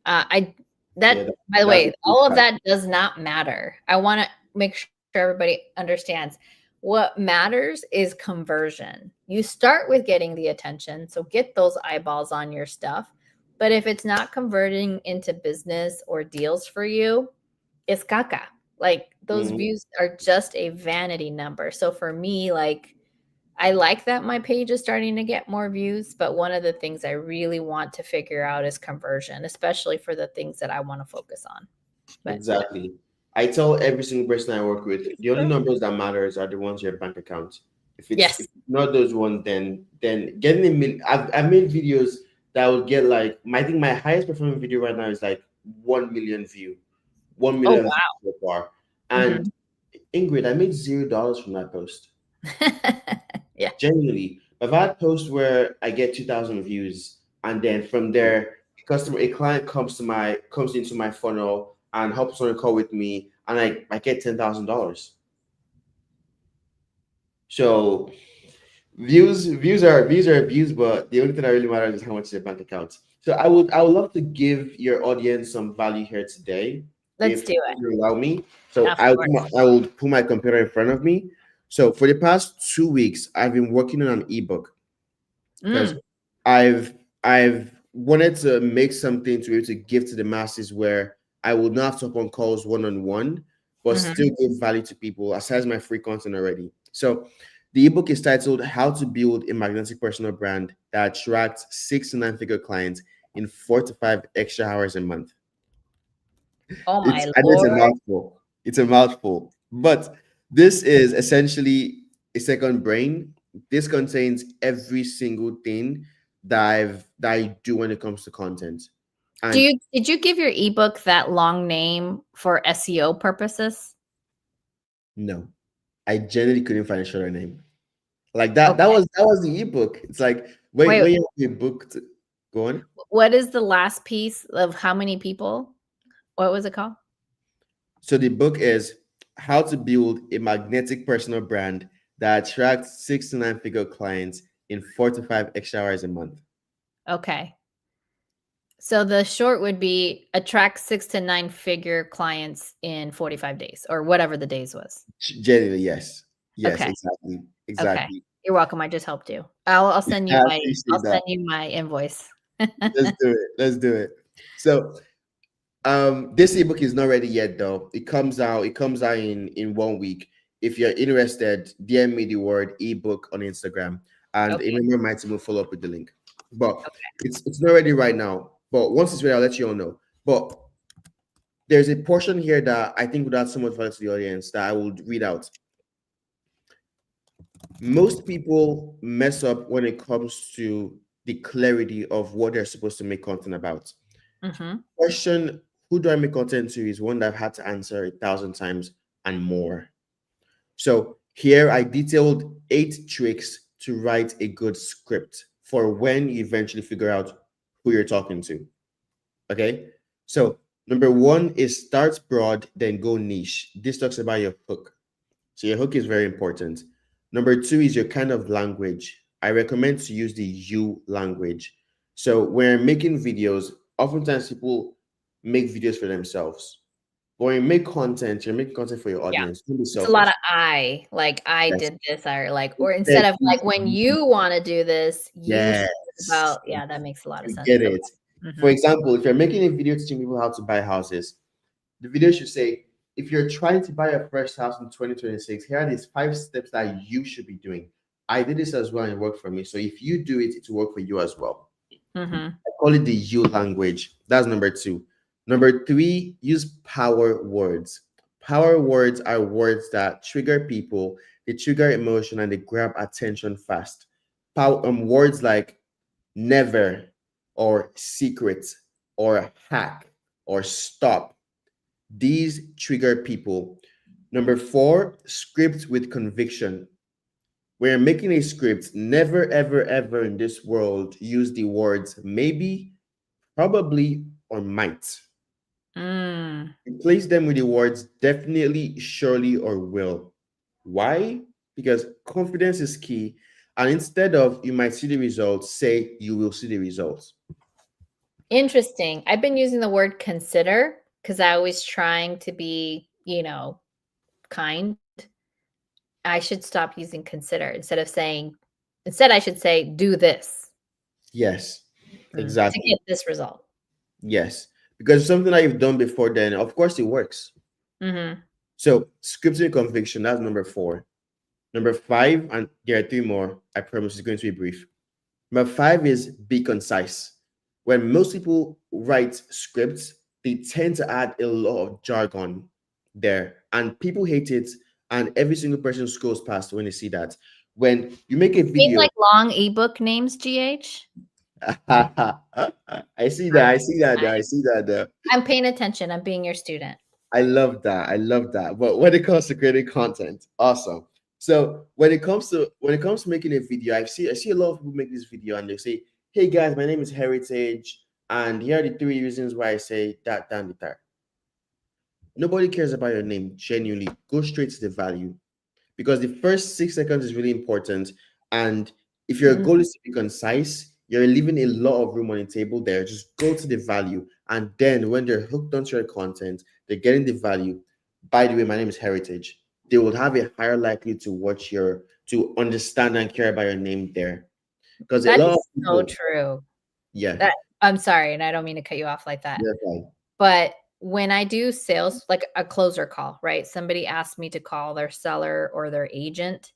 I Yeah, that by the that's a way, good all of fact. that does not matter. I want to make sure everybody understands what matters is conversion. You start with getting the attention, so get those eyeballs on your stuff. But if it's not converting into business or deals for you, it's caca. Like those Mhm. views are just a vanity number. So for me, like I like that my page is starting to get more views, but one of the things I really want to figure out is conversion, especially for the things that I want to focus on. But Exactly. I tell every single person I work with, the only numbers that matters are the ones in your bank account. If yes. not those ones, then getting a million. I've made videos that would get like I think my highest performing video right now is like 1 million view, one Oh million views wow. so far. And Mhm. Ingrid, I made $0 from that post. Yeah. Genuinely, I've had posts where I get 2,000 views, and then from there, a client comes into my funnel and helps on a call with me, and I get $10,000. So views are views, but the only thing that really matters is how much is your bank account. So I would love to give your audience some value here today, Let's if do it. you allow me. So Of course. I will put my computer in front of me. So for the past 2 weeks, I've been working on an ebook because Mm, I've wanted to make something to be able to give to the masses where I would not have to hop on calls one on one, but mhm. still give value to people aside my free content already. So the ebook is titled "How to Build a Magnetic Personal Brand That Attracts 6 to 9 figure clients in 4 to 5 extra hours a month." Oh my I know it's a lord. mouthful. It's a mouthful, but this is essentially a second brain. This contains every single thing that I do when it comes to content. And Did you give your ebook that long name for SEO purposes? no, I generally couldn't find a shorter name. Like that. Okay. That was the ebook. It's like Wait, when you have a book to go on. what is the last piece of how many people? What was it called? So the book is "How to Build a Magnetic Personal Brand That Attracts 6 to 9 figure clients in 4 to 5 extra hours a month." Okay. So the short would be attract 6 to 9 figure clients in 45 days or whatever the days was. Generally, yes. Yes, Okay. exactly. Okay. Exactly. You're welcome. I just helped you. I'll send you I my appreciate that. invoice. Let's do it. Let's do it. So this ebook is not ready yet though. It comes out in 1 week. If you're interested, DM me the word ebook on Instagram, and Okay. remember my team will follow up with the link. But it's not ready right now. But once it's ready, I'll let you all know. But there's a portion here that I think would add so much value to the audience that I will read out. Most people mess up when it comes to the clarity of what they're supposed to make content about. Mhm. Question: who do I make content to is one that I've had to answer 1,000 times and more. So here I detailed 8 tricks to write a good script for when you eventually figure out who you're talking to. Okay. So Number one is start broad, then go niche. This talks about your hook. So your hook is very important. Number two is your kind of language. I recommend to use the you language. So when you're making videos, oftentimes people make videos for themselves. But when you make content, you're making content for your Yeah. audience. Don't be It's a lot selfish. of I Yes. did this, or instead of like when you want to do this, you should Yes. think about, yeah, that makes a lot of You sense. get Okay. it. For example, if you're making a video teaching people how to buy houses, the video should say, if you're trying to buy your first house in 2026, here are these 5 steps that you should be doing. I did this as well and it worked for me. So if you do it, it will work for you as well. I call it the you language. That's number two. Number three, use power words. Power words are words that trigger people, they trigger emotion, and they grab attention fast. Words like never, or secret, or hack, or stop. These trigger people. Number four, script with conviction. When you're making a script, never, ever, ever in this world use the words maybe, probably, or might. Replace them with the words definitely, surely, or will. Why? Because confidence is key. And instead of you might see the results, say you will see the results. Interesting. I've been using the word consider because I was trying to be, kind. I should stop using consider instead I should say do this Yes, to exactly. get this result. Yes, because something that you've done before, then of course it works. So scripting conviction, that's number four. Number five, and there are three more. I promise it's going to be brief. Number five is be concise. When most people write scripts, they tend to add a lot of jargon there, and people hate it. And every single person scrolls past when they see that. When you make a You mean video, like long ebook names, GH? I see that. I see that. I see that. I'm paying attention. I'm being your student. I love that. I love that. But when it comes to creating content, awesome. So when it comes to making a video, I see a lot of people make this video and they say, "Hey guys, my name is Heritage, and here are the 3 reasons why I say that, damn it, that." Nobody cares about your name. Genuinely, go straight to the value, because the first 6 seconds is really important. And if your goal is to be concise, you're leaving a lot of room on the table there. Just go to the value. And then when they're hooked onto your content, they're getting the value. By the way, my name is Heritage. They will have a higher likelihood to understand and care about your name there. Because a That lot of is so people, true. yeah. I'm sorry, and I don't mean to cut you off like that. You're fine. But when I do sales, like a closer call, right? Somebody asked me to call their seller or their agent.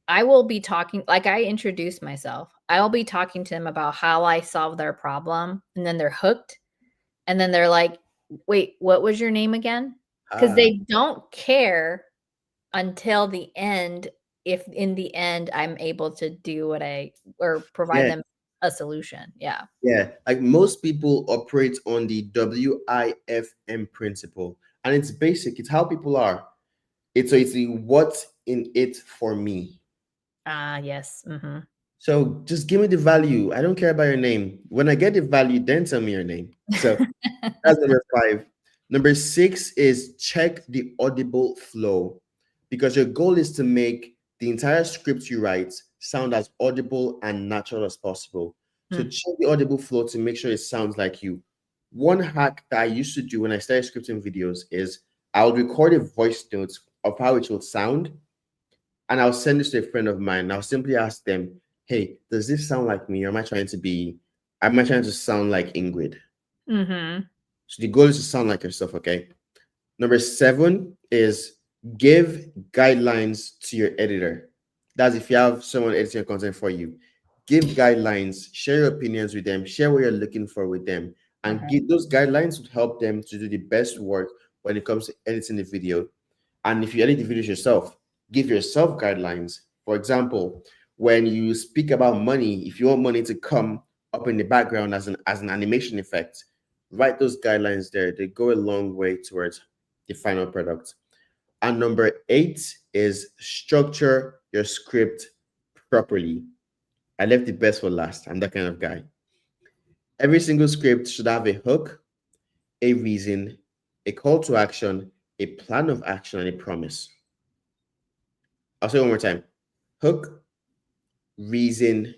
I will be talking, like I introduce myself. I will be talking to them about how I solve their problem. And then they're hooked. And then they're like, wait, what was your name again? Because they don't care until the end. If in the end I'm able to do or provide Yeah. them a solution. Yeah. Yeah, like most people operate on the WIFM principle, and it's basic. It's how people are. It's the what's in it for me. Yes. So just give me the value. I don't care about your name. When I get the value, then tell me your name. So that's number five. Number six is check the audible flow, because your goal is to make the entire script you write sound as audible and natural as possible. So check the audible flow to make sure it sounds like you. One hack that I used to do when I started scripting videos is I would record a voice note of how it will sound, and I'll send this to a friend of mine. I'll simply ask them, "Hey, does this sound like me? Or am I trying to sound like Ingrid?" So the goal is to sound like yourself, okay? Number seven is give guidelines to your editor. That's if you have someone editing your content for you. Give guidelines, share your opinions with them, share what you're looking for with them, and give those guidelines would help them to do the best work when it comes to editing the video. And if you edit the videos yourself, give yourself guidelines. For example, when you speak about money, if you want money to come up in the background as an animation effect, write those guidelines there. They go a long way towards the final product. And number eight is structure your script properly. I left the best for last. I'm that kind of guy. Every single script should have a hook, a reason, a call to action, a plan of action, and a promise. I'll say it one more time. Hook, reason,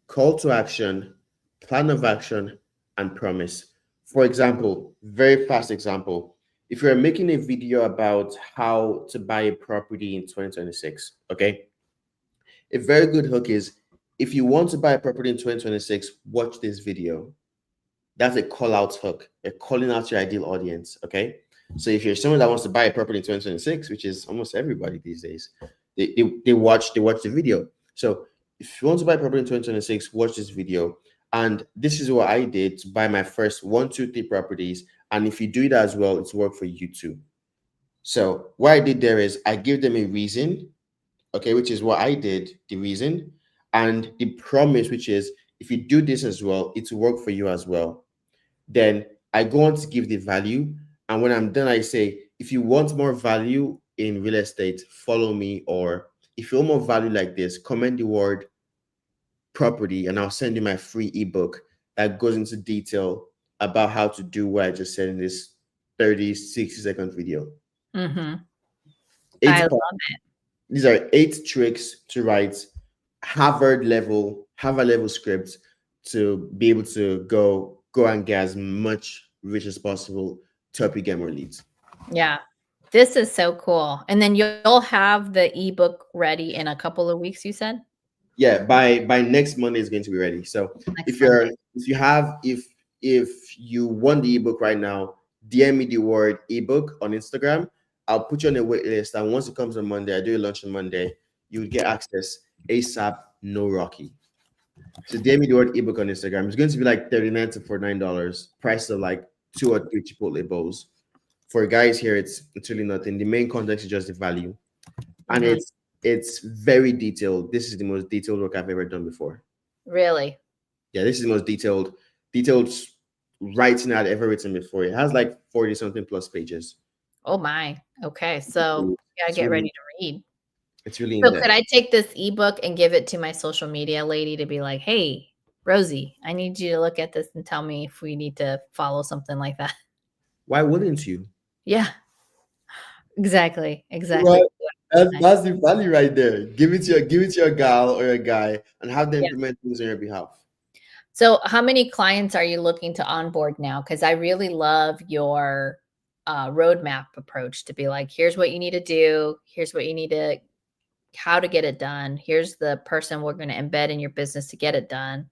call to action, plan of action, and promise. For example, very fast example. If you're making a video about how to buy a property in 2026, okay? A very good hook is, if you want to buy a property in 2026, watch this video. That's a call out hook. You're calling out your ideal audience, okay? So if you're someone that wants to buy a property in 2026, which is almost everybody these days, they watch the video. So if you want to buy a property in 2026, watch this video. And this is what I did to buy my first 1, 2, 3 properties. And if you do it as well, it's work for you too. So what I did there is I give them a reason, okay, which is what I did, the reason, and the promise, which is, if you do this as well, it will work for you as well. Then I go on to give the value. And when I'm done, I say, if you want more value in real estate, follow me. Or if you want more value like this, comment the word property, and I'll send you my free ebook that goes into detail about how to do what I just said in this 30, 60-second video. Mm-hmm. Eight I parts. love it. These are 8 tricks to write Harvard level scripts to be able to go and get as much reach as possible to help you get more leads. Yeah. This is so cool. And then you'll have the ebook ready in a couple of weeks, you said? Yeah, by next Monday is going to be ready. So Next if you want the ebook right now, DM me the word ebook on Instagram. I'll put you on a wait list, and once it comes on Monday, I do a launch on Monday, you will get access ASAP, no Rocky. So DM me the word ebook on Instagram. It's going to be like $39 to $49, price of like 2 or 3 Chipotle bowls. For guys here, it's really nothing. The main context is just the value, and it's very detailed. This is the most detailed work I've ever done before. Really? Yeah, this is the most detailed writing I've ever written before. It has like 40 something plus pages. Oh my. Okay. So you gotta get ready to read. It's really So in-depth. could I take this ebook and give it to my social media lady to be like, hey, Rosie, I need you to look at this and tell me if we need to follow something like that? Why wouldn't you? Yeah. Exactly. Well, that's the value right there. Give it to your gal or your guy and have them implement things on your behalf. So how many clients are you looking to onboard now? Because I really love your roadmap approach to be like, here's what you need to do. Here's what you need to, how to get it done. Here's the person we're going to embed in your business to get it done.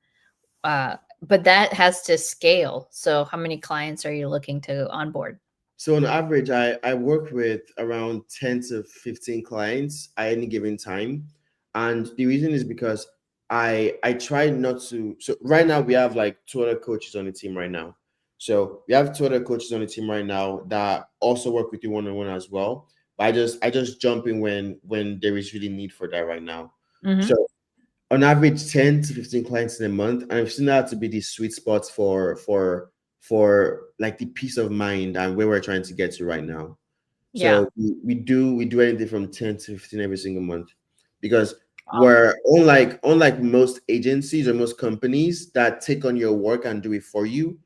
But that has to scale. So how many clients are you looking to onboard? So on average, I work with around 10 to 15 clients at any given time. And the reason is because I try not to. So right now we have like 2 other coaches on the team right now. So we have 2 other coaches on the team right now that also work with you one-on-one as well. But I just jump in when there is really need for that right now. Mm-hmm. So on average, 10 to 15 clients in a month. And I've seen that to be the sweet spots for like the peace of mind and where we're trying to get to right now. So we do anything from 10 to 15 every single month, because we're unlike most agencies or most companies that take on your work and do it for you.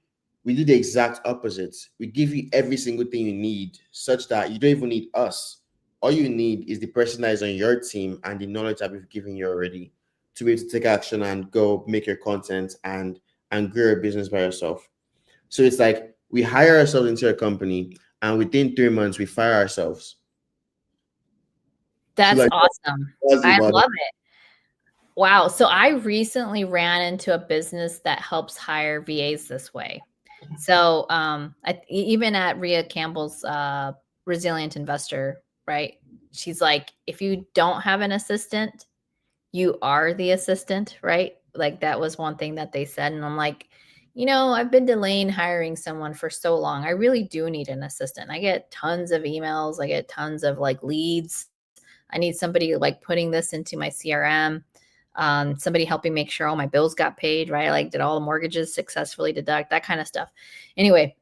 We do the exact opposite. We give you every single thing you need, such that you don't even need us. All you need is the person that is on your team and the knowledge that we've given you already to be able to take action and go make your content and grow your business by yourself. So it's like we hire ourselves into a company, and within 3 months we fire ourselves. That's So like, awesome. I love it. Wow. So I recently ran into a business that helps hire VAs this way. So even at Rhea Campbell's Resilient Investor, right? She's like, if you don't have an assistant, you are the assistant, right? Like that was one thing that they said. And I'm like, I've been delaying hiring someone for so long. I really do need an assistant. I get tons of emails. I get tons of like leads. I need somebody like putting this into my CRM. Somebody helping make sure all my bills got paid, right? Like did all the mortgages successfully deduct, that kind of stuff. Anyway,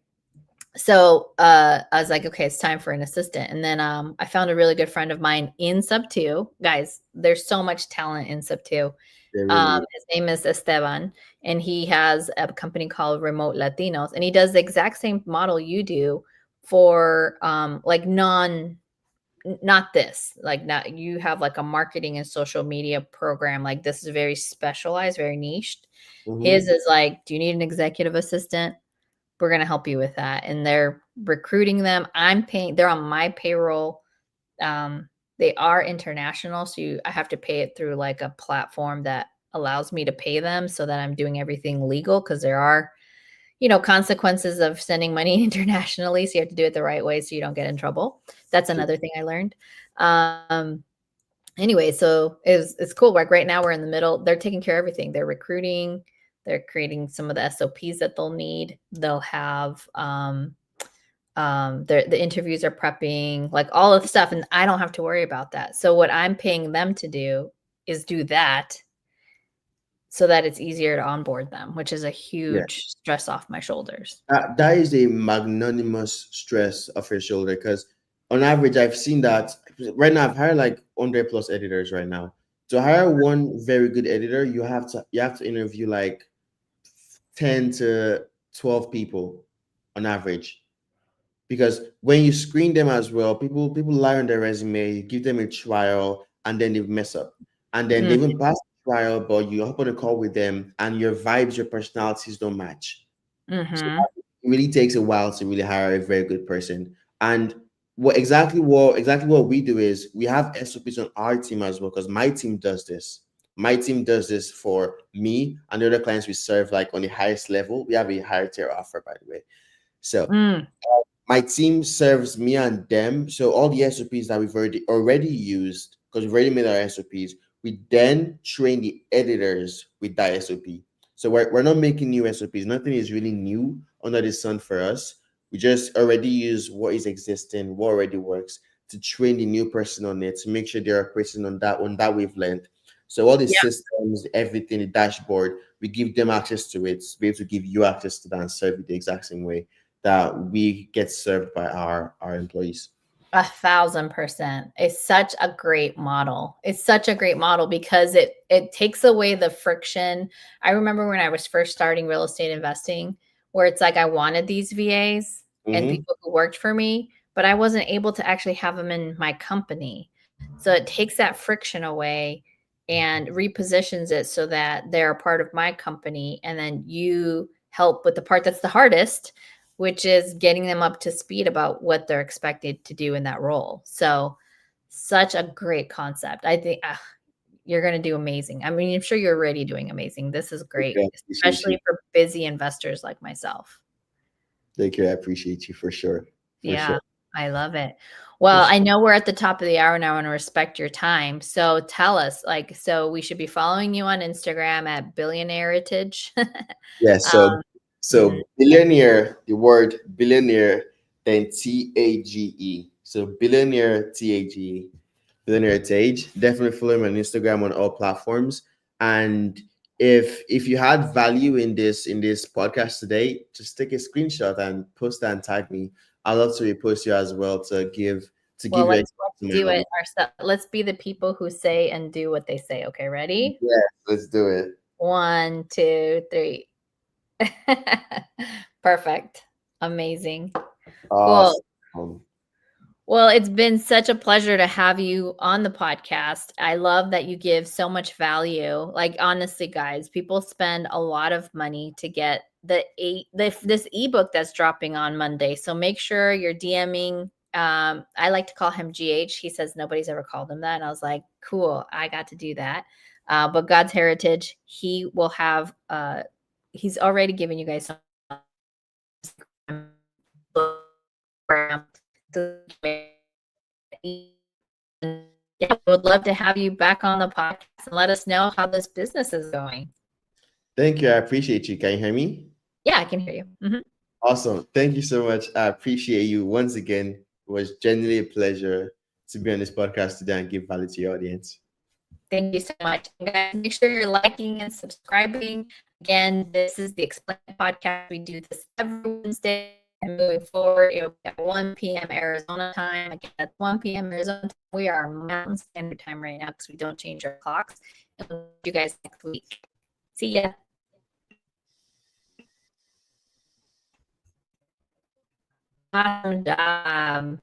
so I was like, okay, it's time for an assistant. And then I found a really good friend of mine in Sub 2. Guys, there's so much talent in Sub 2. They really His name is Esteban, and he has a company called Remote Latinos, and he does the exact same model you do for like not this, like not you have like a marketing and social media program. Like this is very specialized, very niched. His is like, do you need an executive assistant? We're going to help you with that. And they're recruiting them. I'm paying, they're on my payroll. They are international. So I have to pay it through like a platform that allows me to pay them so that I'm doing everything legal, because there are, consequences of sending money internationally. So you have to do it the right way so you don't get in trouble. That's another thing I learned. Anyway, so it's cool. Like right now we're in the middle. They're taking care of everything. They're recruiting. They're creating some of the SOPs that they'll need. They'll have the interviews are prepping, like all of the stuff, and I don't have to worry about that. So what I'm paying them to do is do that so that it's easier to onboard them, which is a huge stress off my shoulders. That is a magnanimous stress off your shoulder, because on average, I've seen that right now. I've hired like 100 plus editors right now. To hire one very good editor, you have to interview like 10 to 12 people on average. Because when you screen them as well, people lie on their resume, you give them a trial, and then they mess up. And then they even pass the trial, but you hop on a call with them and your vibes, your personalities don't match. So it really takes a while to really hire a very good person. And what we do is we have SOPs on our team as well, because my team does this. My team does this for me and the other clients we serve, like on the highest level. We have a higher tier offer, by the way. So my team serves me and them. So all the SOPs that we've already used, because we've already made our SOPs, we then train the editors with that SOP. So we're not making new SOPs. Nothing is really new under the sun for us. We just already use what is existing, what already works, to train the new person on it, to make sure they're operating on that wavelength. So all the systems, everything, the dashboard, we give them access to it, to be able to give you access to that and serve it the exact same way that we get served by our employees. 1,000%. It's such a great model. It's such a great model because it takes away the friction. I remember when I was first starting real estate investing, where it's like I wanted these VAs and people who worked for me, but I wasn't able to actually have them in my company. So it takes that friction away and repositions it so that they're a part of my company. And then you help with the part that's the hardest, which is getting them up to speed about what they're expected to do in that role. So such a great concept. I think you're going to do amazing. I mean, I'm sure you're already doing amazing. This is great, especially for busy investors like myself. Thank you. I appreciate you for sure. Sure. I love it. Well, I know we're at the top of the hour now. I want to respect your time. So tell us, so we should be following you on Instagram at Godsheritage. Yes. So billionaire, the word billionaire, then TAGE. So billionaire, TAGE, Godsheritage. Definitely follow me on Instagram on all platforms. And if you had value in this podcast today, just take a screenshot and post that and tag me. I'd love to repost you as well to give let's do it ourselves. Let's be the people who say and do what they say. Okay, ready? Yeah, let's do it. 1, 2, 3. Perfect. Amazing. Awesome. Cool. Well, it's been such a pleasure to have you on the podcast. I love that you give so much value. Like, honestly, guys, people spend a lot of money to get this ebook that's dropping on Monday. So make sure you're DMing. I like to call him GH. He says nobody's ever called him that. And I was like, cool, I got to do that. But Godsheritage, he will have, he's already given you guys some yeah, would love to have you back on the podcast and let us know how this business is going. Thank you. I appreciate you. Can you hear me? Yeah, I can hear you. Awesome. Thank you so much. I appreciate you once again. It was genuinely a pleasure to be on this podcast today and give value to your audience. Thank you so much. And guys, make sure you're liking and subscribing. Again, this is the Explain podcast. We do this every Wednesday. And moving forward, it'll be at 1 p.m. Arizona time. Again, at 1 p.m. Arizona time. We are Mountain Standard Time right now because we don't change our clocks. And we'll see you guys next week. See ya. Awesome job.